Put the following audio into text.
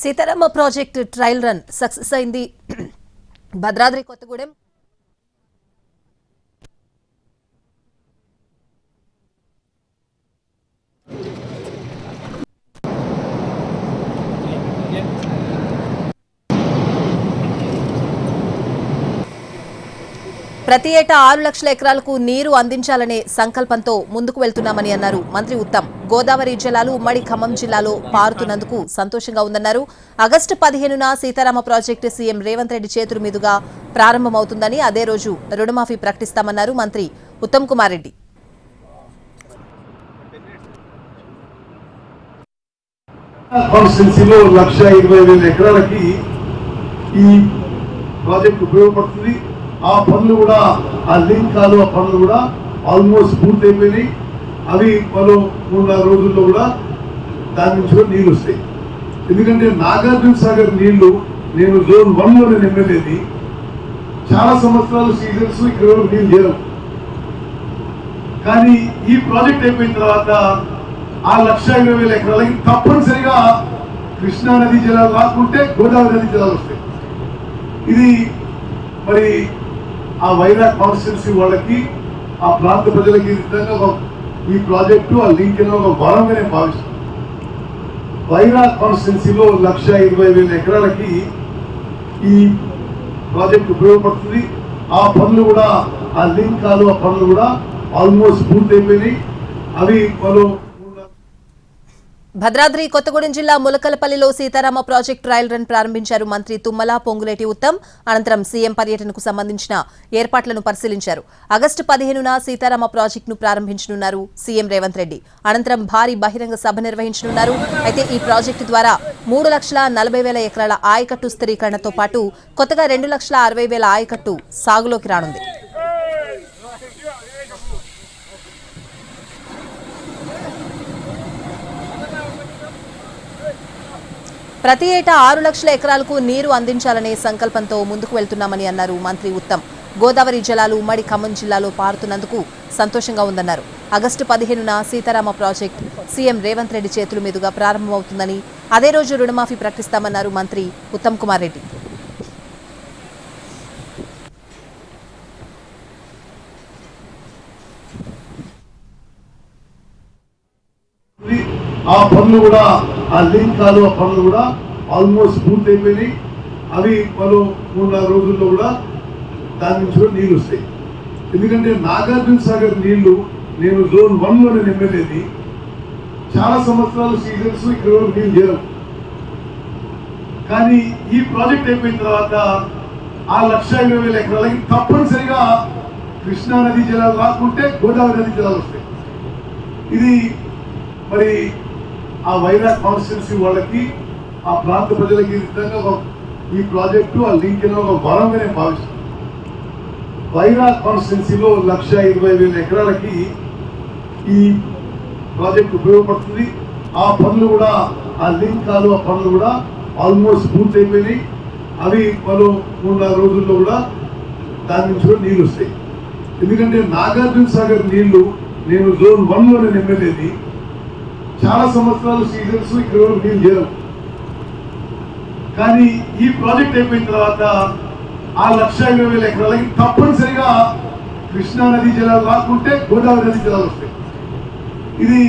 Sitarama project trial run success అయింది. భద్రాద్రి కొత్తగూడెం ప్రతి ఏటా 6 లక్షల ఎకరాలకు నీరు అందించాలనే సంకల్పంతో ముందుకు వెళ్తున్నామని అన్నారు మంత్రి ఉత్తమ్. గోదావరి జలాలు ఉమ్మడి ఖమ్మం జిల్లాలో పారుతున్నందుకు సంతోషంగా ఉందన్నారు. ఆగస్టు 15న సీతారామ ప్రాజెక్టు సీఎం రేవంత్ రెడ్డి చేతుల మీదుగా ప్రారంభమవుతుందని, అదే రోజు రుణమాఫీ ప్రకటిస్తామన్నారు మంత్రి ఉత్తమ్ కుమార్ రెడ్డి. కాన్స్టిట్యున్సీలో 1,20,000 ఎకరాలకి ఈ ప్రాజెక్ట్ ఉపయోగపడుతుంది. ఆ పనులు కూడా, ఆ లింక్ కాలువ పనులు కూడా ఆల్మోస్ట్ పూర్తయిపోయినాయి. అవి మరో 3-4 రోజుల్లో కూడా దాని నుంచి కూడా నీళ్ళు వస్తాయి. ఎందుకంటే నాగార్జున సాగర్ నీళ్లు నేను జోన్ 1లో నేను ఎమ్మెల్యేది, చాలా సంవత్సరాలు సీజన్స్ ఇక్కడ నీళ్ళు చేరం. కానీ ఈ ప్రాజెక్ట్ అయిపోయిన తర్వాత ఆ 1,20,000 ఎకరాలకి తప్పనిసరిగా కృష్ణా నది జలాలు రాకుంటే గోదావరి నది జలాలు వస్తాయి. ఇది మరి ఆ వైరాగ్ కాన్స్టిట్యున్సీ వాళ్ళకి, ఆ ప్రాంత ప్రజలకి నిజంగా ఈ ప్రాజెక్టు ఆ లింక్ ఒక వరంగా నేను భావిస్తాను. వైరాగ్ కాన్స్టిట్యున్సీలో 1,20,000 ఎకరాలకి ఈ ప్రాజెక్ట్ ఉపయోగపడుతుంది. ఆ పనులు కూడా, ఆ లింక్ కాలువ పనులు కూడా ఆల్మోస్ట్ పూర్తయిపోయినాయి. అవి మరో భద్రాద్రి కొత్తగూడెం జిల్లా ములకలపల్లిలో సీతారామ ప్రాజెక్టు ట్రయల్ రన్ ప్రారంభించారు మంత్రి తుమ్మల, పొంగులేటి ఉత్తమ్. అనంతరం సీఎం పర్యటనకు సంబంధించిన ఏర్పాట్లను పరిశీలించారు. ఆగస్టు 15న సీతారామ ప్రాజెక్టును ప్రారంభించనున్నారు సీఎం రేవంత్ రెడ్డి. అనంతరం భారీ బహిరంగ సభ నిర్వహించనున్నారు. అయితే ఈ ప్రాజెక్టు ద్వారా 3,40,000 ఎకరాల ఆయకట్టు స్థిరీకరణతో పాటు కొత్తగా 2,60,000 ఆయకట్టు సాగులోకి రానుంది. ప్రతి ఏటా 6 లక్షల ఎకరాలకు నీరు అందించాలనే సంకల్పంతో ముందుకు వెళ్తున్నామని అన్నారు మంత్రి ఉత్తమ్. గోదావరి జలాలు ఉమ్మడి ఖమ్మం జిల్లాలో పారుతున్నందుకు సంతోషంగా ఉందన్నారు. ఆగస్టు 15న సీతారామ ప్రాజెక్టు సీఎం రేవంత్ రెడ్డి చేతుల మీదుగా ప్రారంభమవుతుందని, అదే రోజు రుణమాఫీ ప్రకటిస్తామన్నారు మంత్రి ఉత్తమ్ కుమార్ రెడ్డి. ఆ పనులు కూడా, ఆ లింక్ కాలువ పనులు కూడా ఆల్మోస్ట్ పూర్తయిపోయినాయి. అవి మరో 3-4 రోజుల్లో కూడా దాని నుంచి కూడా నీళ్ళు వస్తాయి. ఎందుకంటే నాగార్జున సాగర్ నీళ్లు నేను జోన్ 1లో నేను ఎమ్మెల్యేది, చాలా సంవత్సరాలు సీజన్స్ ఇక్కడ నీళ్ళు చేరం. కానీ ఈ ప్రాజెక్ట్ అయిపోయిన తర్వాత ఆ 1,20,000 ఎకరాలకి తప్పనిసరిగా కృష్ణా నది జలాలు రాకుంటే గోదావరి నది జలాలు వస్తాయి. ఇది మరి ఆ వైరాగ్ కాన్స్టిట్యున్సీ వాళ్ళకి, ఆ ప్రాంత ప్రజలకి నిజంగా ఈ ప్రాజెక్టు ఆ లింక్ ఒక వరంగా నేను భావిస్తాను. వైరాగ్ కాన్స్టిట్యున్సీలో 1,20,000 ఎకరాలకి ఈ ప్రాజెక్ట్ ఉపయోగపడుతుంది. ఆ పనులు కూడా, ఆ లింక్ కాలువ పనులు కూడా ఆల్మోస్ట్ పూర్తయిపోయినాయి. అవి మరో 3-4 రోజుల్లో కూడా దాని నుంచి కూడా నీళ్ళు వస్తాయి. ఎందుకంటే నాగార్జున సాగర్ నీళ్లు నేను జోన్ 1లో నేను ఎమ్మెల్యేది, చాలా సంవత్సరాలు సీజన్స్ ఇక్కడ నీళ్ళు చేరం. కానీ ఈ ప్రాజెక్ట్ అయిపోయిన తర్వాత ఆ 1,20,000 ఎకరాలకి తప్పనిసరిగా కృష్ణా నది జలాలు రాకుంటే గోదావరి నది జలాలు వస్తాయి. ఇది